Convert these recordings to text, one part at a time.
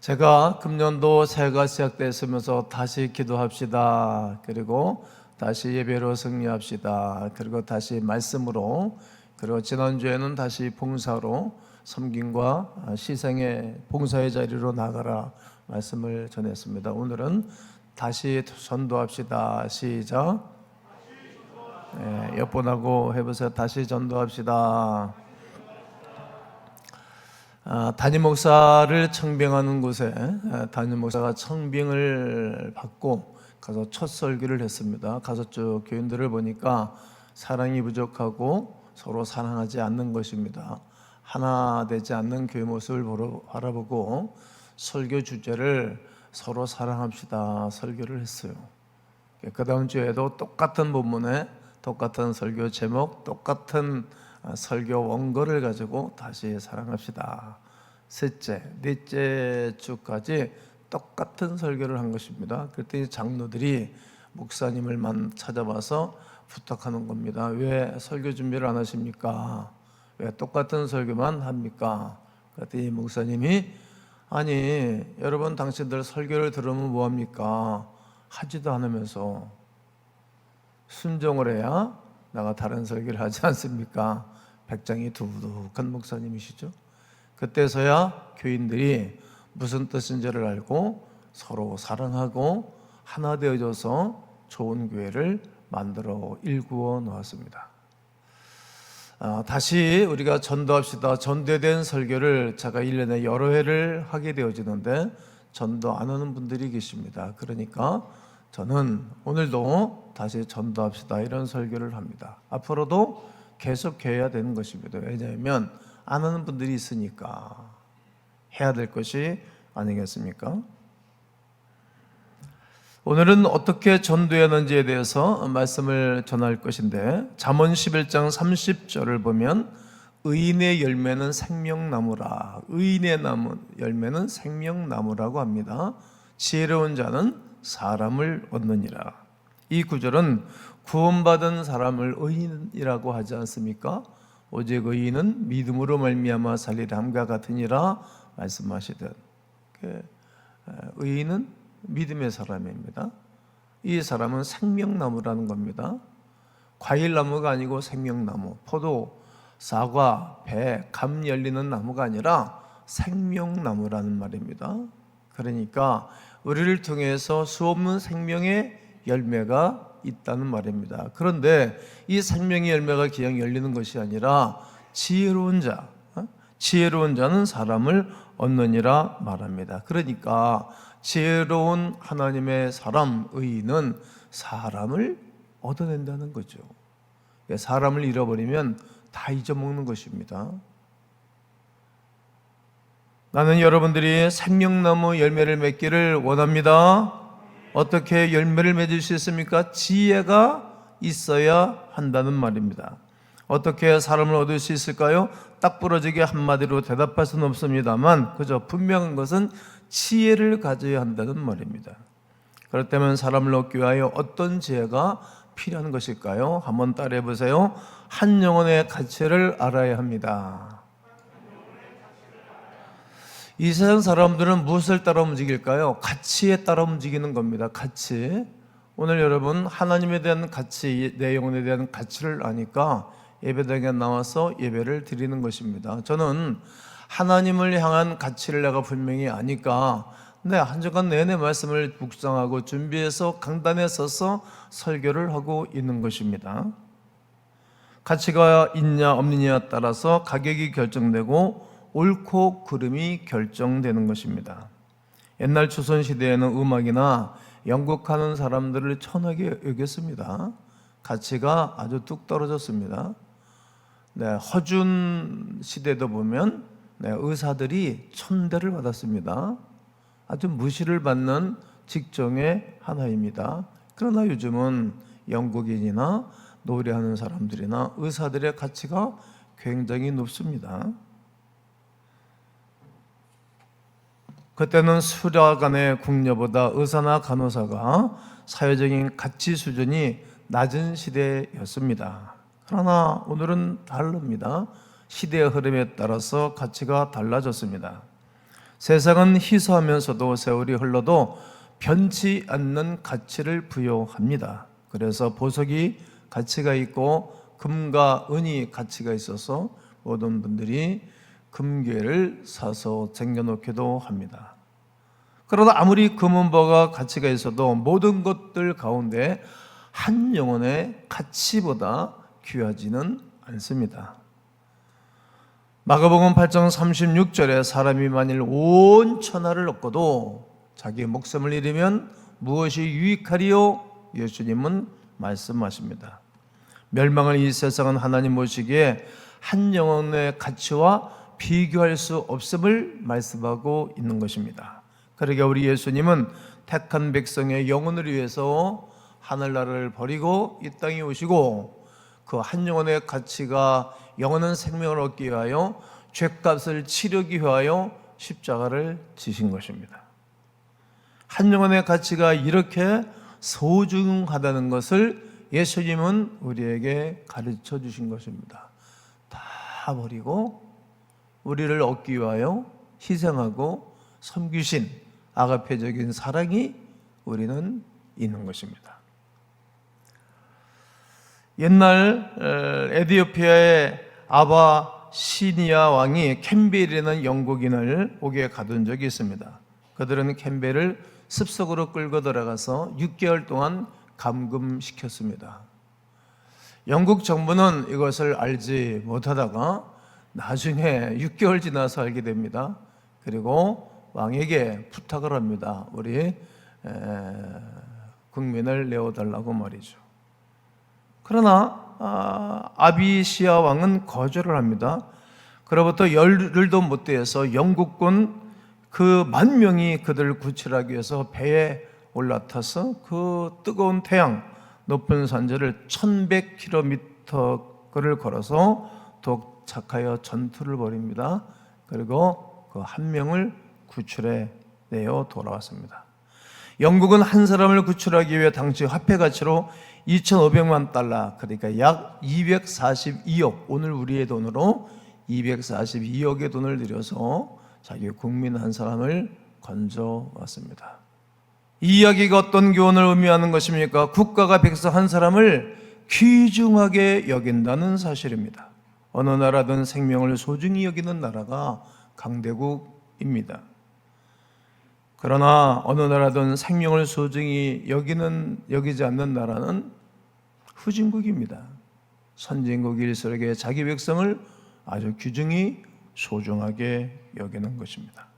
제가 금년도 새해가 시작됐으면서 다시 기도합시다. 그리고 다시 예배로 승리합시다. 그리고 다시 말씀으로, 그리고 지난주에는 다시 봉사로 섬김과 시생의 봉사의 자리로 나가라 말씀을 전했습니다. 오늘은 다시 전도합시다. 시작. 옆분하고 해보세요. 다시 전도합시다. 담임 목사를 청빙하는 곳에 담임 목사가 청빙을 받고 가서 첫 설교를 했습니다. 가서 쭉 교인들을 보니까 사랑이 부족하고 서로 사랑하지 않는 것입니다. 하나 되지 않는 교회 모습을 바라보고 설교 주제를 서로 사랑합시다 설교를 했어요. 그 다음 주에도 똑같은 본문에 똑같은 설교 제목, 똑같은 설교 원고를 가지고 다시 사랑합시다. 셋째, 넷째 주까지 똑같은 설교를 한 것입니다. 그랬더니 장로들이 목사님을만 찾아와서 부탁하는 겁니다. 왜 설교 준비를 안 하십니까? 왜 똑같은 설교만 합니까? 그랬더니 목사님이 아니 여러분 당신들 설교를 들으면 뭐합니까? 하지도 않으면서 순종을 해야 나가 다른 설교를 하지 않습니까? 백장이 두둑한 목사님이시죠. 그때서야 교인들이 무슨 뜻인지를 알고 서로 사랑하고 하나 되어져서 좋은 교회를 만들어 일구어 놓았습니다. 다시 우리가 전도합시다. 전도에 대한 설교를 제가 1년에 여러 회를 하게 되어지는데 전도 안 하는 분들이 계십니다. 그러니까 저는 오늘도 다시 전도합시다 이런 설교를 합니다. 앞으로도 계속해야 되는 것입니다. 왜냐하면 안 하는 분들이 있으니까 해야 될 것이 아니겠습니까? 오늘은 어떻게 전도하는지에 대해서 말씀을 전할 것인데 잠언 11장 30절을 보면 의인의 열매는 생명나무라. 의인의 열매는 생명나무라고 합니다. 지혜로운 자는 사람을 얻느니라. 이 구절은 구원받은 사람을 의인이라고 하지 않습니까? 오직 의인은 믿음으로 말미암아 살리람과 같으니라 말씀하시듯 의인은 믿음의 사람입니다. 이 사람은 생명나무라는 겁니다. 과일나무가 아니고 생명나무, 포도, 사과, 배, 감 열리는 나무가 아니라 생명나무라는 말입니다. 그러니까 우리를 통해서 수없는 생명의 열매가 있다는 말입니다. 그런데 이 생명의 열매가 그냥 열리는 것이 아니라 지혜로운 자는 사람을 얻느니라 말합니다. 그러니까 지혜로운 하나님의 사람, 의인은 사람을 얻어낸다는 거죠. 사람을 잃어버리면 다 잊어먹는 것입니다. 나는 여러분들이 생명나무 열매를 맺기를 원합니다. 어떻게 열매를 맺을 수 있습니까? 지혜가 있어야 한다는 말입니다. 어떻게 사람을 얻을 수 있을까요? 딱 부러지게 한마디로 대답할 수는 없습니다만 그저 분명한 것은 지혜를 가져야 한다는 말입니다. 그렇다면 사람을 얻기 위하여 어떤 지혜가 필요한 것일까요? 한번 따라해 보세요. 한 영혼의 가치를 알아야 합니다. 이 세상 사람들은 무엇을 따라 움직일까요? 가치에 따라 움직이는 겁니다. 가치. 오늘 여러분 하나님에 대한 가치, 내 영혼에 대한 가치를 아니까 예배당에 나와서 예배를 드리는 것입니다. 저는 하나님을 향한 가치를 내가 분명히 아니까 한 주간 내내 말씀을 묵상하고 준비해서 강단에 서서 설교를 하고 있는 것입니다. 가치가 있냐 없느냐에 따라서 가격이 결정되고 옳고 그름이 결정되는 것입니다. 옛날 조선시대에는 음악이나 연극하는 사람들을 천하게 여겼습니다. 가치가 아주 뚝 떨어졌습니다. 허준 시대도 보면 의사들이 천대를 받았습니다. 아주 무시를 받는 직종의 하나입니다. 그러나 요즘은 연극인이나 노래하는 사람들이나 의사들의 가치가 굉장히 높습니다. 그때는 수라 간의 궁녀보다 의사나 간호사가 사회적인 가치 수준이 낮은 시대였습니다. 그러나 오늘은 다릅니다. 시대의 흐름에 따라서 가치가 달라졌습니다. 세상은 희소하면서도 세월이 흘러도 변치 않는 가치를 부여합니다. 그래서 보석이 가치가 있고 금과 은이 가치가 있어서 모든 분들이 금괴를 사서 쟁여놓기도 합니다. 그러나 아무리 금은보가 가치가 있어도 모든 것들 가운데 한 영혼의 가치보다 귀하지는 않습니다. 마가복음 8장 36절에 사람이 만일 온 천하를 얻고도 자기 목숨을 잃으면 무엇이 유익하리요? 예수님은 말씀하십니다. 멸망을 이 세상은 하나님 보시기에 한 영혼의 가치와 비교할 수 없음을 말씀하고 있는 것입니다. 그러게 우리 예수님은 택한 백성의 영혼을 위해서 하늘나라를 버리고 이 땅에 오시고 그 한 영혼의 가치가 영원한 생명을 얻기 위하여 죄값을 치르기 위하여 십자가를 지신 것입니다. 한 영혼의 가치가 이렇게 소중하다는 것을 예수님은 우리에게 가르쳐 주신 것입니다. 다 버리고 우리를 얻기 위하여 희생하고 섬기신 아가페적인 사랑이 우리는 있는 것입니다. 옛날 에티오피아의 아바시니아 왕이 캠벨이라는 영국인을 옥에 가둔 적이 있습니다. 그들은 캠벨을 습속으로 끌고 들어가서 6개월 동안 감금시켰습니다. 영국 정부는 이것을 알지 못하다가 나중에 6개월 지나서 알게 됩니다. 그리고 왕에게 부탁을 합니다. 우리 국민을 내어달라고 말이죠. 그러나 아비시아 왕은 거절을 합니다. 그로부터 열흘도 못 돼서 영국군 그 10,000명이 그들을 구출하기 위해서 배에 올라타서 그 뜨거운 태양 높은 산지를 1100km를 걸어서 도착하여 전투를 벌입니다. 그리고 그 한 명을 구출해 내어 돌아왔습니다. 영국은 한 사람을 구출하기 위해 당시 화폐 가치로 2,500만 달러, 그러니까 약 242억, 오늘 우리의 돈으로 242억의 돈을 들여서 자기 국민 한 사람을 건져왔습니다. 이 이야기가 어떤 교훈을 의미하는 것입니까? 국가가 백성 한 사람을 귀중하게 여긴다는 사실입니다. 어느 나라든 생명을 소중히 여기는 나라가 강대국입니다. 그러나 어느 나라든 생명을 소중히 여기지 않는 나라는 후진국입니다. 선진국일수록에 자기 백성을 아주 귀중히 소중하게 여기는 것입니다.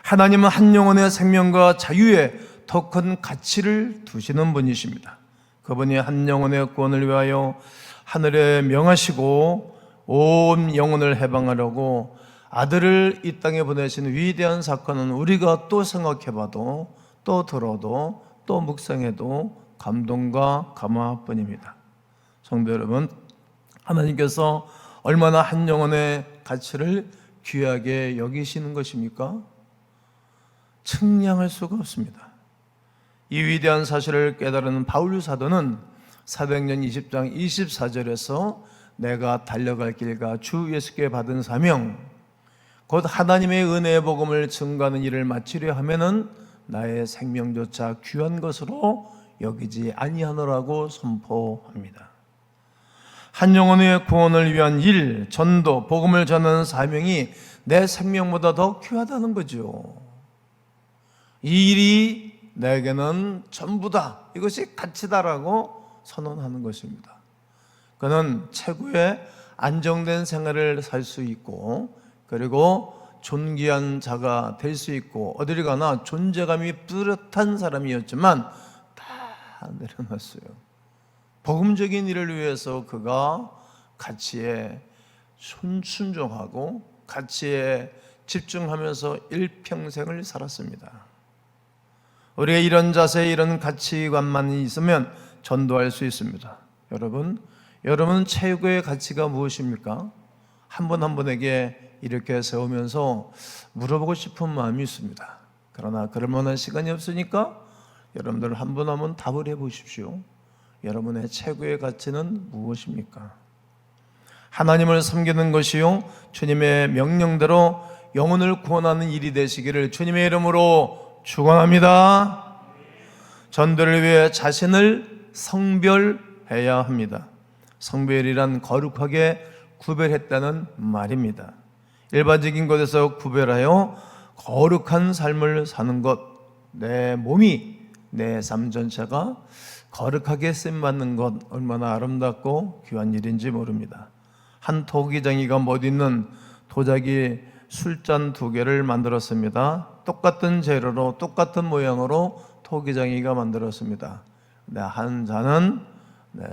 하나님은 한 영혼의 생명과 자유에 더 큰 가치를 두시는 분이십니다. 그분이 한 영혼의 구원을 위하여 하늘에 명하시고 온 영혼을 해방하려고 아들을 이 땅에 보내신 위대한 사건은 우리가 또 생각해봐도 또 들어도 또 묵상해도 감동과 감화뿐입니다. 성도 여러분, 하나님께서 얼마나 한 영혼의 가치를 귀하게 여기시는 것입니까? 측량할 수가 없습니다. 이 위대한 사실을 깨달은 바울 사도는 사도행전 20장 24절에서 내가 달려갈 길과 주 예수께 받은 사명 곧 하나님의 은혜의 복음을 증거하는 일을 마치려 하면은 나의 생명조차 귀한 것으로 여기지 아니하노라고 선포합니다. 한 영혼의 구원을 위한 일, 전도, 복음을 전하는 사명이 내 생명보다 더 귀하다는 거죠. 이 일이 내게는 전부다, 이것이 가치다라고 선언하는 것입니다. 그는 최고의 안정된 생활을 살 수 있고 그리고 존귀한 자가 될 수 있고 어디를 가나 존재감이 뚜렷한 사람이었지만 다 내려놨어요. 복음적인 일을 위해서 그가 가치에 순종하고 가치에 집중하면서 일평생을 살았습니다. 우리가 이런 자세, 이런 가치관만 있으면 전도할 수 있습니다. 여러분 최고의 가치가 무엇입니까? 한 분 한 분에게 이렇게 세우면서 물어보고 싶은 마음이 있습니다. 그러나 그럴 만한 시간이 없으니까 여러분들 한 분 한 분 답을 해보십시오. 여러분의 최고의 가치는 무엇입니까? 하나님을 섬기는 것이요, 주님의 명령대로 영혼을 구원하는 일이 되시기를 주님의 이름으로 축원합니다. 전도를 위해 자신을 성별해야 합니다. 성별이란 거룩하게 구별했다는 말입니다. 일반적인 것에서 구별하여 거룩한 삶을 사는 것, 내 몸이, 내 삶 전체가 거룩하게 쓰임받는 것 얼마나 아름답고 귀한 일인지 모릅니다. 한 토기장이가 못 있는 도자기 술잔 2개를 만들었습니다. 똑같은 재료로 똑같은 모양으로 토기장이가 만들었습니다. 한 잔은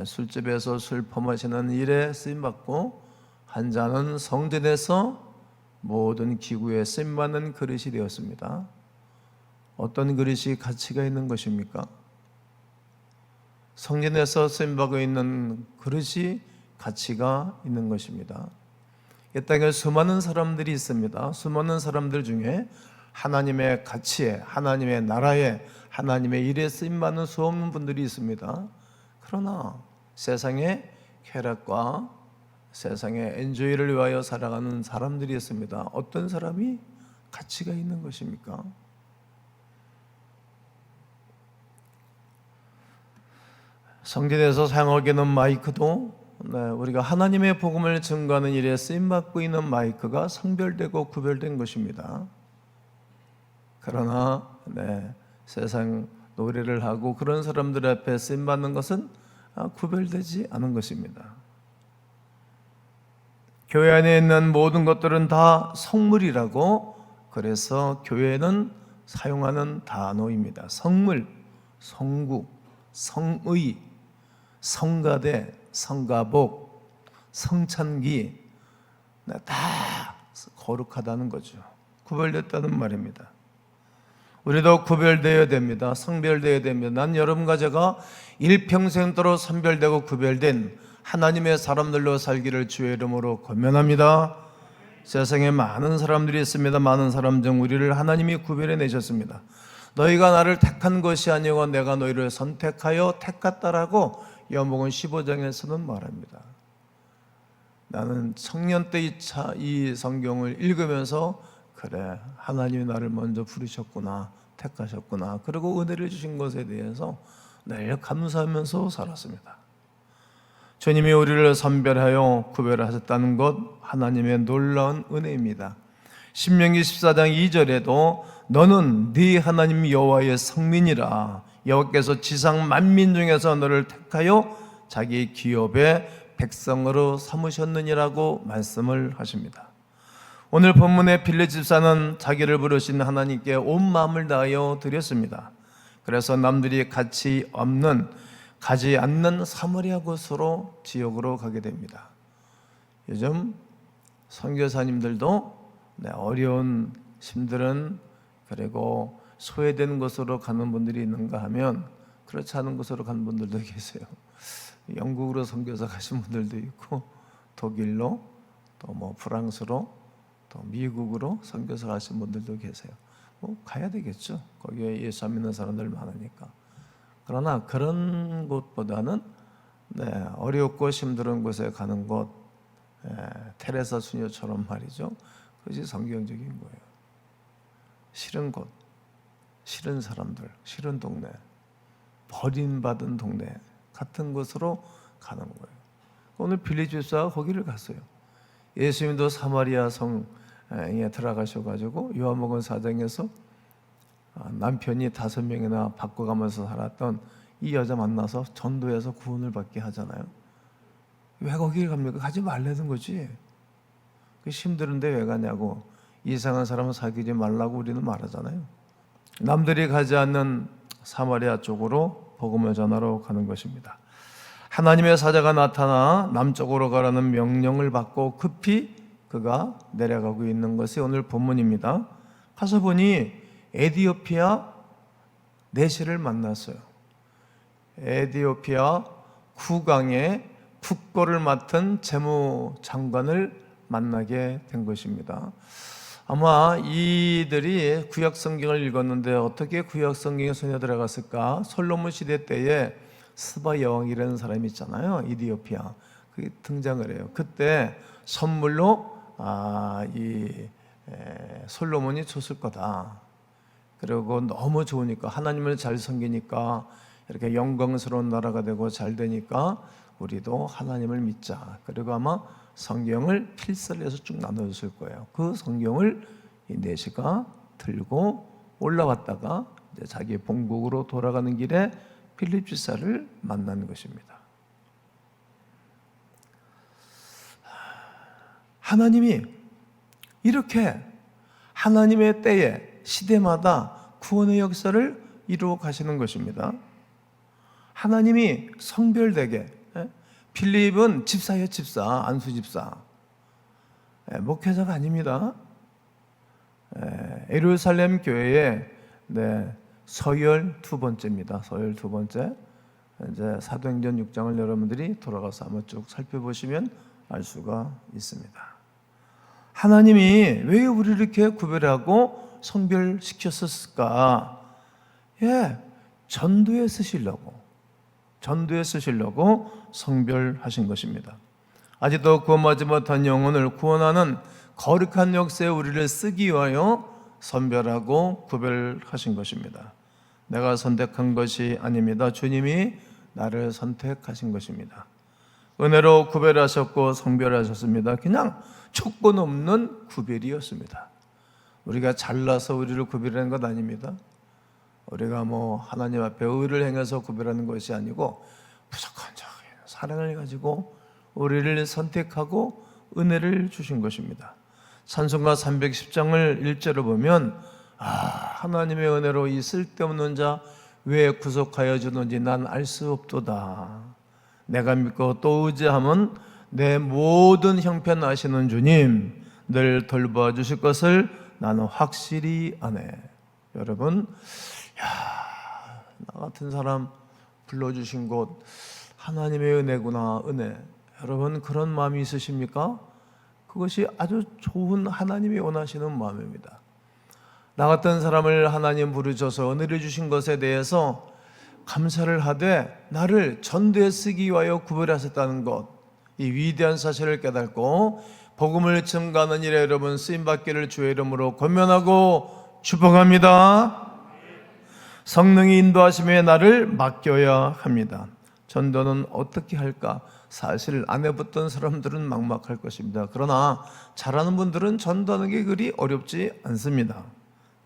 술집에서 술 퍼마시는 일에 쓰임받고, 한 잔은 성전에서 모든 기구에 쓰임받는 그릇이 되었습니다. 어떤 그릇이 가치가 있는 것입니까? 성전에서 쓰임받고 있는 그릇이 가치가 있는 것입니다. 이 땅에 수많은 사람들이 있습니다. 수많은 사람들 중에 하나님의 가치에, 하나님의 나라에, 하나님의 일에 쓰임받는 수없는 분들이 있습니다. 그러나 세상의 쾌락과 세상의 엔조이를 위하여 살아가는 사람들이 있습니다. 어떤 사람이 가치가 있는 것입니까? 성전에서 사용하게 되는 마이크도 우리가 하나님의 복음을 증거하는 일에 쓰임받고 있는 마이크가 성별되고 구별된 것입니다. 그러나 세상 노래를 하고 그런 사람들 앞에 쓰임받는 것은 구별되지 않은 것입니다. 교회 안에 있는 모든 것들은 다 성물이라고, 그래서 교회는 사용하는 단어입니다. 성물, 성구, 성의, 성가대, 성가복, 성찬기, 다 거룩하다는 거죠. 구별됐다는 말입니다. 우리도 구별되어야 됩니다. 성별되어야 됩니다. 난 여러분과 제가 일평생도록 선별되고 구별된 하나님의 사람들로 살기를 주의 이름으로 권면합니다. 세상에 많은 사람들이 있습니다. 많은 사람 중 우리를 하나님이 구별해 내셨습니다. 너희가 나를 택한 것이 아니고 내가 너희를 선택하여 택했다라고 요한복음 15장에서는 말합니다. 나는 청년 때 이 성경을 읽으면서 그래, 하나님이 나를 먼저 부르셨구나, 택하셨구나, 그리고 은혜를 주신 것에 대해서 늘 감사하면서 살았습니다. 주님이 우리를 선별하여 구별하셨다는 것, 하나님의 놀라운 은혜입니다. 신명기 14장 2절에도 너는 네 하나님 여호와의 성민이라, 여호와께서 지상 만민 중에서 너를 택하여 자기 기업의 백성으로 삼으셨느니라고 말씀을 하십니다. 오늘 본문의 빌레 집사는 자기를 부르신 하나님께 온 마음을 다하여 드렸습니다. 그래서 남들이 가치 없는, 가지 않는 사마리아 곳으로, 지역으로 가게 됩니다. 요즘 선교사님들도 어려운, 힘든, 그리고 소외된 곳으로 가는 분들이 있는가 하면 그렇지 않은 곳으로 가는 분들도 계세요. 영국으로 선교사 가신 분들도 있고, 독일로, 또 프랑스로, 또 미국으로 선교사 가신 분들도 계세요. 가야 되겠죠. 거기에 예수 안 믿는 사람들 많으니까. 그러나 그런 곳보다는 어렵고 힘든 곳에 가는 곳, 테레사 수녀처럼 말이죠. 그것이 성경적인 거예요. 싫은 곳, 싫은 사람들, 싫은 동네, 버림받은 동네 같은 곳으로 가는 거예요. 오늘 빌레 집사가 거기를 갔어요. 예수님도 사마리아 성에 들어가셔가지고 요한복음 4장에서 남편이 5명이나 바꿔가면서 살았던 이 여자 만나서 전도해서 구원을 받게 하잖아요. 왜 거기 갑니까? 가지 말라는 거지. 힘드는데 왜 가냐고. 이상한 사람은 사귀지 말라고 우리는 말하잖아요. 남들이 가지 않는 사마리아 쪽으로 복음을 전하러 가는 것입니다. 하나님의 사자가 나타나 남쪽으로 가라는 명령을 받고 급히 그가 내려가고 있는 것이 오늘 본문입니다. 가서 보니 에티오피아 내시를 만났어요. 에티오피아 국왕의 국고를 맡은 재무장관을 만나게 된 것입니다. 아마 이들이 구약 성경을 읽었는데 어떻게 구약 성경에 손에 들어갔을까? 솔로몬 시대 때에 스바 여왕이라는 사람이 있잖아요. 에티오피아. 그게 등장을 해요. 그때 선물로 이 솔로몬이 줬을 거다. 그리고 너무 좋으니까, 하나님을 잘 섬기니까 이렇게 영광스러운 나라가 되고 잘 되니까 우리도 하나님을 믿자. 그리고 아마 성경을 필사를 해서 쭉 나눠줬을 거예요. 그 성경을 이 내시가 들고 올라왔다가 이제 자기 본국으로 돌아가는 길에 필립 지사를 만난 것입니다. 하나님이 이렇게 하나님의 때에 시대마다 구원의 역사를 이루어 가시는 것입니다. 하나님이 성별되게, 필립은 집사예요. 집사, 안수 집사, 목회자가 아닙니다. 예루살렘 교회의 서열 두 번째입니다. 서열 두 번째. 이제 사도행전 6장을 여러분들이 돌아가서 한번 쭉 살펴보시면 알 수가 있습니다. 하나님이 왜 우리를 이렇게 구별하고 성별시켰을까? 전도에 쓰시려고 성별하신 것입니다. 아직도 구원받지 못한 영혼을 구원하는 거룩한 역사에 우리를 쓰기 위하여 선별하고 구별하신 것입니다. 내가 선택한 것이 아닙니다. 주님이 나를 선택하신 것입니다. 은혜로 구별하셨고 성별하셨습니다. 그냥 조건 없는 구별이었습니다. 우리가 잘나서 우리를 구별하는 것 아닙니다. 우리가 하나님 앞에 의를 행해서 구별하는 것이 아니고 무조건적인 사랑을 가지고 우리를 선택하고 은혜를 주신 것입니다. 찬송가 310장을 1절을 보면 하나님의 은혜로 이 쓸데없는 자 왜 구속하여 주는지 난 알 수 없도다. 내가 믿고 또 의지하면 내 모든 형편 아시는 주님 늘 돌봐 주실 것을 나는 확실히 아네. 여러분, 나 같은 사람 불러주신 곳 하나님의 은혜구나. 은혜. 여러분, 그런 마음이 있으십니까? 그것이 아주 좋은 하나님이 원하시는 마음입니다. 나 같은 사람을 하나님 부르셔서 은혜를 주신 것에 대해서 감사를 하되 나를 전도에 쓰기 위하여 구별하셨다는 것, 이 위대한 사실을 깨닫고 복음을 증거하는 일에 여러분 쓰임받기를 주의 이름으로 권면하고 축복합니다. 성령이 인도하심에 나를 맡겨야 합니다. 전도는 어떻게 할까? 사실 안 해봤던 사람들은 막막할 것입니다. 그러나 잘하는 분들은 전도하는 게 그리 어렵지 않습니다.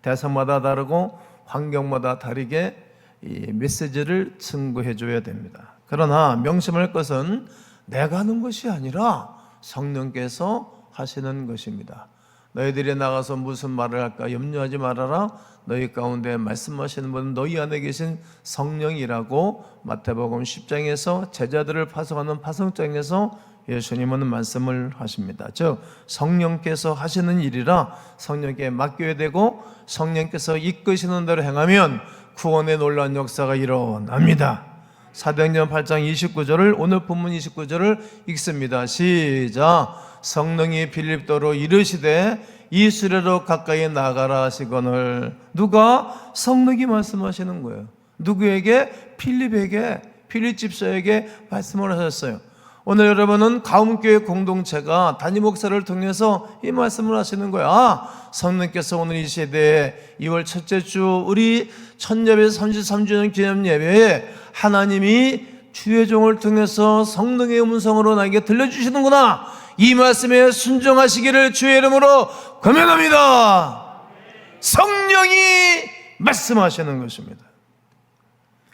대상마다 다르고 환경마다 다르게 이 메시지를 증거해 줘야 됩니다. 그러나 명심할 것은 내가 하는 것이 아니라 성령께서 하시는 것입니다. 너희들이 나가서 무슨 말을 할까 염려하지 말아라. 너희 가운데 말씀하시는 분은 너희 안에 계신 성령이라고 마태복음 10장에서 제자들을 파송하는 파송장에서 예수님은 말씀을 하십니다. 즉 성령께서 하시는 일이라 성령께 맡겨야 되고 성령께서 이끄시는 대로 행하면 구원의 놀라운 역사가 일어납니다. 사도행전 8장 29절을 오늘 본문 29절을 읽습니다. 시작. 성령이 빌립도로 이르시되 이 수레로 가까이 나가라 하시거늘. 누가? 성령이 말씀하시는 거예요. 누구에게? 필립에게, 필립 집사에게 말씀을 하셨어요. 오늘 여러분은 가움교회 공동체가 담임 목사를 통해서 이 말씀을 하시는 거야. 성령께서 오늘 이 시대에 2월 첫째 주 우리 첫예배 33주년 기념 예배에 하나님이 주의 종을 통해서 성령의 음성으로 나에게 들려주시는구나. 이 말씀에 순종하시기를 주의 이름으로 권면합니다. 성령이 말씀하시는 것입니다.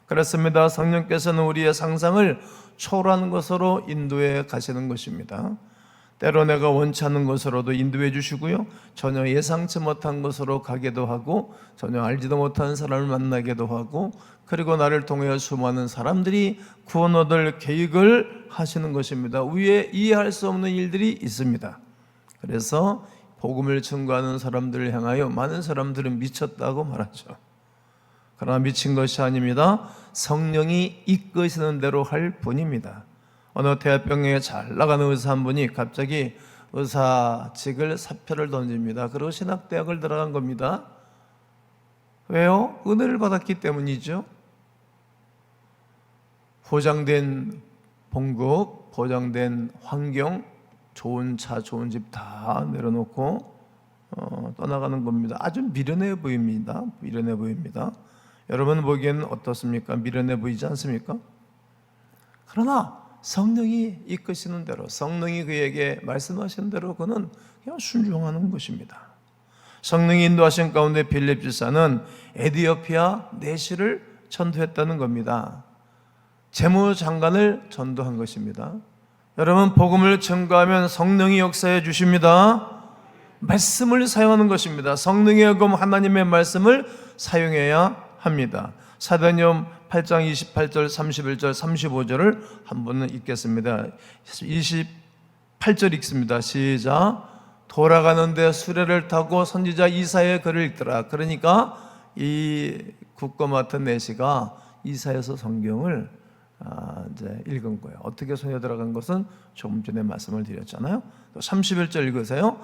그렇습니다. 성령께서는 우리의 상상을 초월하는 것으로 인도해 가시는 것입니다. 때로 내가 원치 않는 것으로도 인도해 주시고요, 전혀 예상치 못한 것으로 가기도 하고 전혀 알지도 못한 사람을 만나기도 하고, 그리고 나를 통해 수많은 사람들이 구원 얻을 계획을 하시는 것입니다. 위에 이해할 수 없는 일들이 있습니다. 그래서 복음을 증거하는 사람들을 향하여 많은 사람들은 미쳤다고 말하죠. 그러나 미친 것이 아닙니다. 성령이 이끄시는 대로 할 뿐입니다. 어느 대학병원에 잘 나가는 의사 한 분이 갑자기 의사직을 사표를 던집니다. 그리고 신학대학을 들어간 겁니다. 왜요? 은혜를 받았기 때문이죠. 보장된 봉급, 보장된 환경, 좋은 차, 좋은 집 다 내려놓고 떠나가는 겁니다. 아주 미련해 보입니다. 미련해 보입니다. 여러분 보기에는 어떻습니까? 미련해 보이지 않습니까? 그러나 성령이 이끄시는 대로, 성령이 그에게 말씀하신 대로 그는 그냥 순종하는 것입니다. 성령이 인도하신 가운데 빌립 집사는 에디오피아 내시를 전도했다는 겁니다. 재무장관을 전도한 것입니다. 여러분, 복음을 증거하면 성령이 역사해 주십니다. 말씀을 사용하는 것입니다. 성령의 흑음 하나님의 말씀을 사용해야 합니다. 사도행전 8장 28절, 31절, 35절을 한번 읽겠습니다. 28절 읽습니다. 시작. 돌아가는데 수레를 타고 선지자 이사야의 글을 읽더라. 그러니까 이 국거 맡은 내시가 이사야서 성경을 이제 읽은 거예요. 어떻게 손에 들어간 것은 조금 전에 말씀을 드렸잖아요. 또 31절 읽으세요.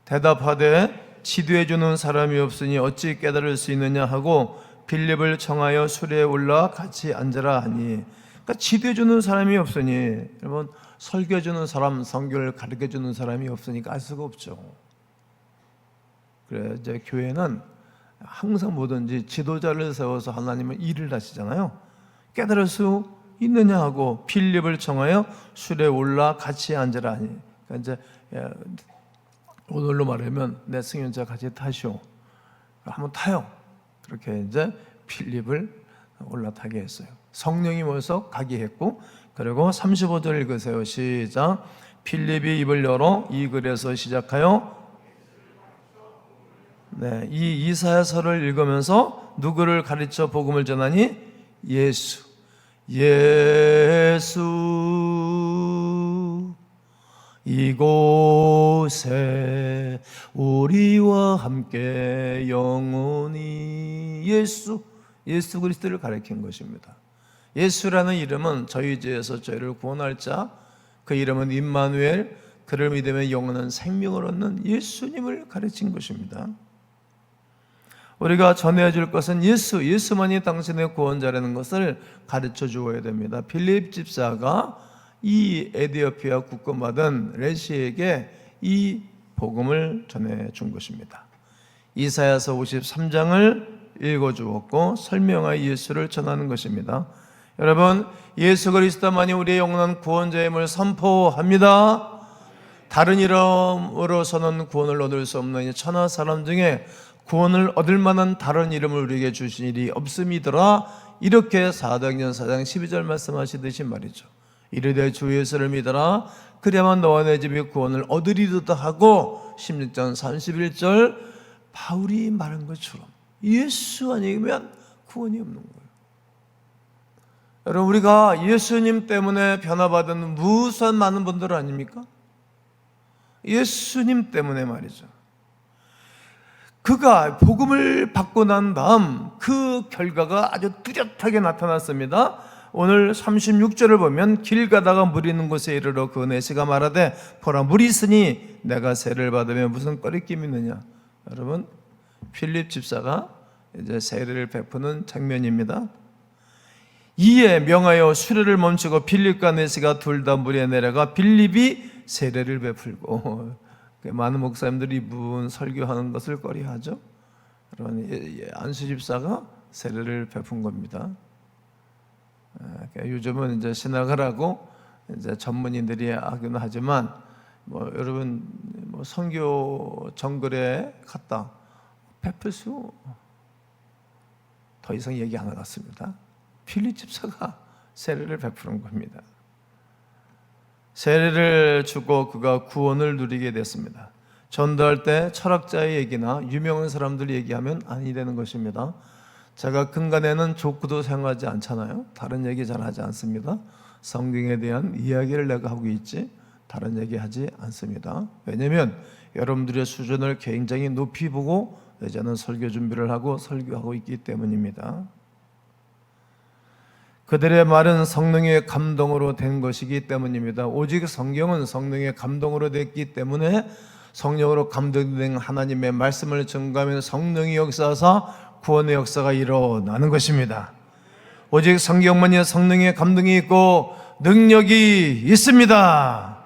대답하되 지도해 주는 사람이 없으니 어찌 깨달을 수 있느냐 하고 빌립을 청하여 수레에 올라 같이 앉으라 하니, 그러니까 지도해 주는 사람이 없으니, 여러분 설교해 주는 사람, 성경을 가르쳐 주는 사람이 없으니까 알 수가 없죠. 그래 이제 교회는 항상 뭐든지 지도자를 세워서 하나님은 일을 하시잖아요. 깨달을 수 있느냐 하고 빌립을 청하여 수레에 올라 같이 앉으라 하니, 그러니까 이제 오늘로 말하면 내 승연자 같이 타시오. 한번 타요. 그렇게 이제 빌립을 올라타게 했어요. 성령이 모여서 가게 했고, 그리고 35절 읽으세요. 시작. 빌립이 입을 열어 이 글에서 시작하여, 네, 이 이사야서를 읽으면서 누구를 가르쳐 복음을 전하니? 예수. 이곳에 우리와 함께 영원히 예수 그리스도를 가리킨 것입니다. 예수라는 이름은 저희 죄에서 저희를 구원할 자, 그 이름은 임마누엘, 그를 믿으면 영원한 생명을 얻는 예수님을 가르친 것입니다. 우리가 전해줄 것은 예수만이 당신의 구원자라는 것을 가르쳐 주어야 됩니다. 빌립 집사가 이 에디오피아 국권받은 레시에게 이 복음을 전해준 것입니다. 이사야서 53장을 읽어주었고 설명하여 예수를 전하는 것입니다. 여러분, 예수 그리스도만이 우리의 영원한 구원자임을 선포합니다. 다른 이름으로서는 구원을 얻을 수 없는 천하 사람 중에 구원을 얻을 만한 다른 이름을 우리에게 주신 일이 없음이더라. 이렇게 사도행전 4장 12절 말씀하시듯이 말이죠. 이르되 주 예수를 믿어라. 그래야만 너와 내 집이 구원을 얻으리로다 하고 16장 31절 바울이 말한 것처럼 예수 아니면 구원이 없는 거예요. 여러분, 우리가 예수님 때문에 변화받은 무수한 많은 분들 아닙니까? 예수님 때문에 말이죠. 그가 복음을 받고 난 다음 그 결과가 아주 뚜렷하게 나타났습니다. 오늘 36절을 보면 길 가다가 물이 있는 곳에 이르러 그 내시가 말하되 보라 물이 있으니 내가 세례를 받으면 무슨 꺼리낌이 있느냐. 여러분, 빌립 집사가 이제 세례를 베푸는 장면입니다. 이에 명하여 수레를 멈추고 빌립과 내시가 둘 다 물에 내려가 빌립이 세례를 베풀고, 많은 목사님들이 이분 설교하는 것을 꺼려하죠. 여러분, 안수 집사가 세례를 베푼 겁니다. 요즘은 이제 신학을 하고 이제 전문인들이 하긴 하지만 여러분 선교 정글에 갔다 베풀 수 더 이상 얘기 안 하겠습니다. 빌립 집사가 세례를 베푸는 겁니다. 세례를 주고 그가 구원을 누리게 됐습니다. 전도할 때 철학자의 얘기나 유명한 사람들 얘기하면 아니 되는 것입니다. 제가 근간에는 족구도 사용하지 않잖아요. 다른 얘기 잘 하지 않습니다. 성경에 대한 이야기를 내가 하고 있지 다른 얘기 하지 않습니다. 왜냐하면 여러분들의 수준을 굉장히 높이 보고 저는 설교 준비를 하고 설교하고 있기 때문입니다. 그들의 말은 성령의 감동으로 된 것이기 때문입니다. 오직 성경은 성령의 감동으로 됐기 때문에 성령으로 감동된 하나님의 말씀을 증거하면 성령이 역사하사 구원의 역사가 일어나는 것입니다. 오직 성경만이 성령의 감동이 있고 능력이 있습니다.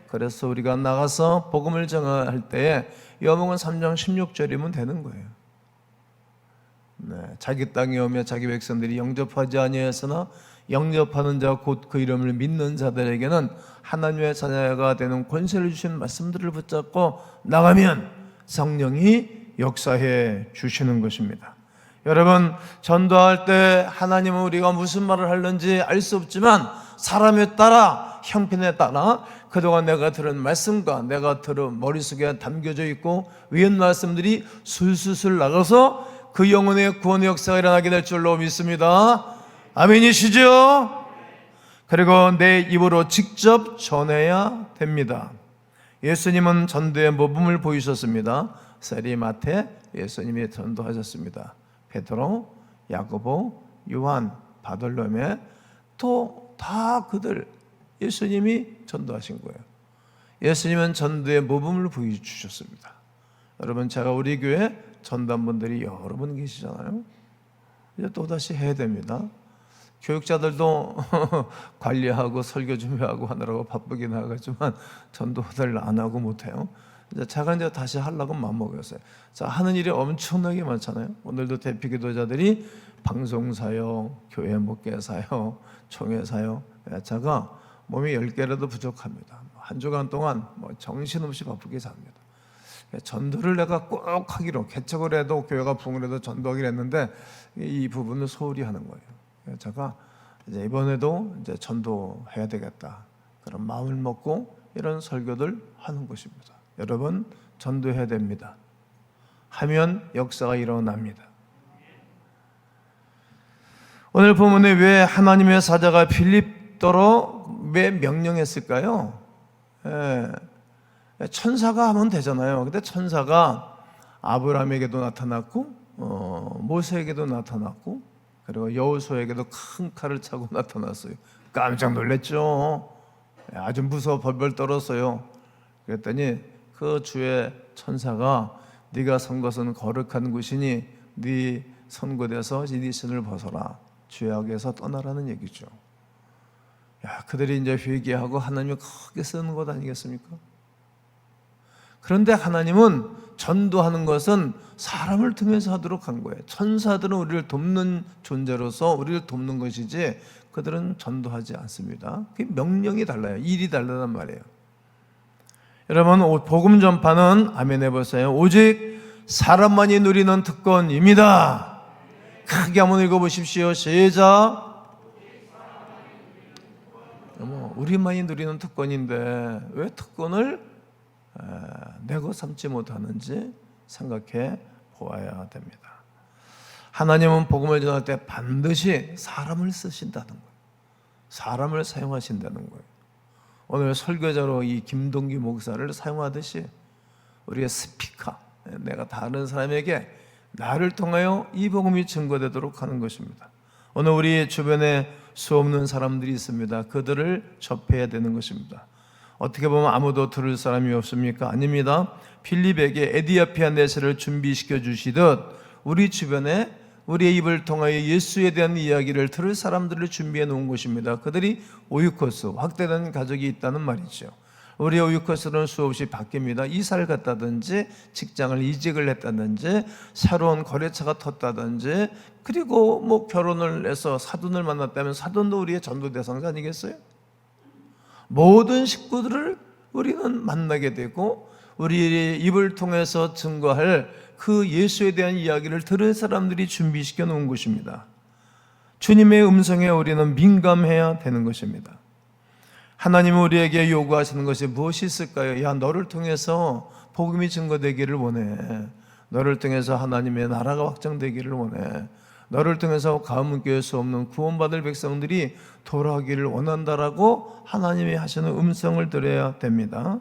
그래서 우리가 나가서 복음을 전할 때에 여복은 3장 16절이면 되는 거예요. 네, 자기 땅에 오며 자기 백성들이 영접하지 아니하였으나 영접하는 자 곧 그 이름을 믿는 자들에게는 하나님의 자녀가 되는 권세를 주신 말씀들을 붙잡고 나가면 성령이 역사해 주시는 것입니다. 여러분, 전도할 때 하나님은 우리가 무슨 말을 하는지 알 수 없지만 사람에 따라, 형편에 따라 그동안 내가 들은 말씀과 내가 들은 머릿속에 담겨져 있고 위헌 말씀들이 술술술 나가서 그 영혼의 구원의 역사가 일어나게 될 줄로 믿습니다. 아멘이시죠? 그리고 내 입으로 직접 전해야 됩니다. 예수님은 전도의 모범을 보이셨습니다. 세리마테 예수님이 전도하셨습니다. 베드로, 야고보, 요한, 바돌로메 또 다 그들 예수님이 전도하신 거예요. 예수님은 전도의 모범을 보여주셨습니다. 여러분, 제가 우리 교회 전도한분들이 여러 분 계시잖아요. 이제 또다시 해야 됩니다. 교육자들도 관리하고 설교 준비하고 하느라고 바쁘긴 하겠지만 전도들 안 하고 못해요. 제가 이제 다시 하려고 마음먹었어요. 자, 하는 일이 엄청나게 많잖아요. 오늘도 대피기도자들이 방송사요, 교회 목회사요, 총회사요. 제가 몸이 10개라도 부족합니다. 한 주간 동안 정신없이 바쁘게 삽니다. 전도를 내가 꼭 하기로 개척을 해도 교회가 부흥을 해도 전도하기로 했는데 이 부분을 소홀히 하는 거예요. 제가 이제 이번에도 이제 전도해야 되겠다 그런 마음을 먹고 이런 설교들 하는 것입니다. 여러분, 전도해야 됩니다. 하면 역사가 일어납니다. 오늘 본문에 왜 하나님의 사자가 빌립도로 왜 명령했을까요? 천사가 하면 되잖아요. 근데 천사가 아브라함에게도 나타났고 모세에게도 나타났고 그리고 여호수아에게도 큰 칼을 차고 나타났어요. 깜짝 놀랐죠. 아주 무서워 벌벌 떨었어요. 그랬더니 그 주의 천사가 네가 선 것은 거룩한 곳이니 네 선곳에서 네 신을 벗어라. 죄악에서 떠나라는 얘기죠. 야, 그들이 이제 회개하고 하나님이 크게 쓰는 것 아니겠습니까? 그런데 하나님은 전도하는 것은 사람을 통해서 하도록 한 거예요. 천사들은 우리를 돕는 존재로서 우리를 돕는 것이지 그들은 전도하지 않습니다. 그게 명령이 달라요. 일이 다르단 말이에요. 여러분, 복음 전파는 아멘 해보세요. 오직 사람만이 누리는 특권입니다. 크게 한번 읽어보십시오. 시작. 우리만이 누리는 특권인데 왜 특권을 내고 삼지 못하는지 생각해 보아야 됩니다. 하나님은 복음을 전할 때 반드시 사람을 쓰신다는 거예요. 사람을 사용하신다는 거예요. 오늘 설교자로 이 김동기 목사를 사용하듯이 우리의 스피커, 내가 다른 사람에게 나를 통하여 이 복음이 증거되도록 하는 것입니다. 오늘 우리 주변에 수없는 사람들이 있습니다. 그들을 접해야 되는 것입니다. 어떻게 보면 아무도 들을 사람이 없습니까? 아닙니다. 빌립에게 에디오피아 내세를 준비시켜 주시듯 우리 주변에 우리의 입을 통하여 예수에 대한 이야기를 들을 사람들을 준비해 놓은 것입니다. 그들이 오유코스, 확대된 가족이 있다는 말이죠. 우리 오유코스는 수없이 바뀝니다. 이사를 갔다든지 직장을 이직을 했다든지 새로운 거래처가 텄다든지 그리고 결혼을 해서 사돈을 만났다면 사돈도 우리의 전도 대상자 아니겠어요? 모든 식구들을 우리는 만나게 되고 우리의 입을 통해서 증거할 그 예수에 대한 이야기를 들을 사람들이 준비시켜 놓은 것입니다. 주님의 음성에 우리는 민감해야 되는 것입니다. 하나님은 우리에게 요구하시는 것이 무엇이 있을까요? 야, 너를 통해서 복음이 증거되기를 원해. 너를 통해서 하나님의 나라가 확정되기를 원해. 너를 통해서 가뭄 깰 수 없는 구원받을 백성들이 돌아오기를 원한다라고 하나님이 하시는 음성을 들어야 됩니다.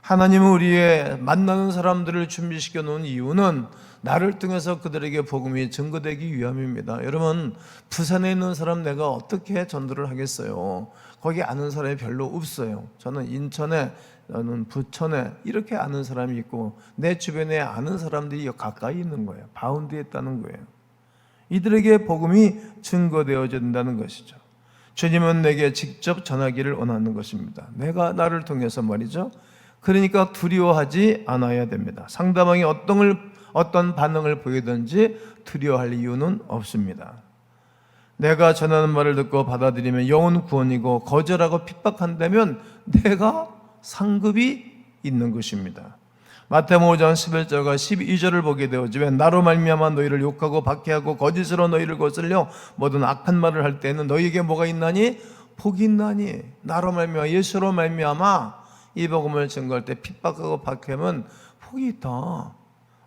하나님은 우리의 만나는 사람들을 준비시켜 놓은 이유는 나를 통해서 그들에게 복음이 증거되기 위함입니다. 여러분, 부산에 있는 사람 내가 어떻게 전도를 하겠어요? 거기 아는 사람이 별로 없어요. 저는 인천에, 저는 부천에 이렇게 아는 사람이 있고 내 주변에 아는 사람들이 가까이 있는 거예요. 바운드에 있다는 거예요. 이들에게 복음이 증거되어진다는 것이죠. 주님은 내게 직접 전하기를 원하는 것입니다. 내가 나를 통해서 말이죠. 그러니까 두려워하지 않아야 됩니다. 상대방이 어떤 반응을 보이든지 두려워할 이유는 없습니다. 내가 전하는 말을 듣고 받아들이면 영혼 구원이고 거절하고 핍박한다면 내가 상급이 있는 것입니다. 마태복음 5장 11절과 12절을 보게 되어지면 나로 말미암아 너희를 욕하고 박해하고 거짓으로 너희를 거슬려 모든 악한 말을 할 때는 너희에게 뭐가 있나니? 복이 있나니. 나로 말미암아 예수로 말미암아 이 복음을 증거할 때 핍박하고 박해하면 복이 있다.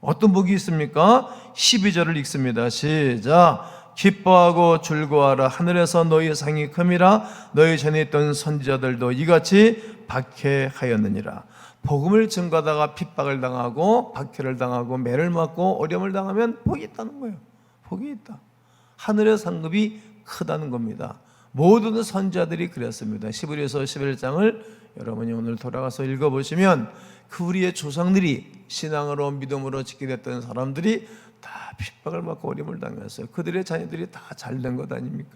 어떤 복이 있습니까? 12절을 읽습니다. 시작. 기뻐하고 즐거워하라. 하늘에서 너희의 상이 큼이라. 너희 전에 있던 선지자들도 이같이 박해하였느니라. 복음을 증거하다가 핍박을 당하고 박해를 당하고 매를 맞고 어려움을 당하면 복이 있다는 거예요. 복이 있다. 하늘의 상급이 크다는 겁니다. 모든 선지자들이 그랬습니다. 히브리서 11장을 여러분이 오늘 돌아가서 읽어보시면 그 우리의 조상들이 신앙으로 믿음으로 지키게 됐던 사람들이 다 핍박을 받고 어려움을 당했어요. 그들의 자녀들이 다 잘된 것 아닙니까?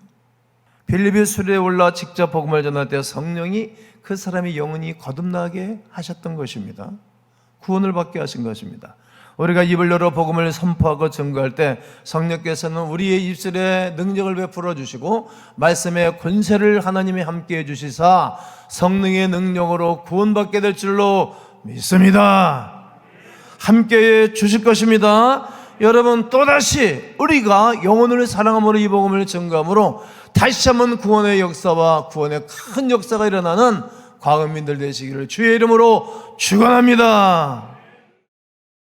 빌립이 수레에 올라 직접 복음을 전할 때 성령이 그 사람의 영혼이 거듭나게 하셨던 것입니다. 구원을 받게 하신 것입니다. 우리가 입을 열어 복음을 선포하고 증거할 때 성령께서는 우리의 입술에 능력을 베풀어 주시고 말씀의 권세를 하나님이 함께 해주시사 성령의 능력으로 구원받게 될 줄로 믿습니다. 함께 해 주실 것입니다. 여러분, 또다시 우리가 영혼을 사랑함으로 이 복음을 증거함으로 다시 한번 구원의 역사와 구원의 큰 역사가 일어나는 과금민들 되시기를 주의 이름으로 축원합니다.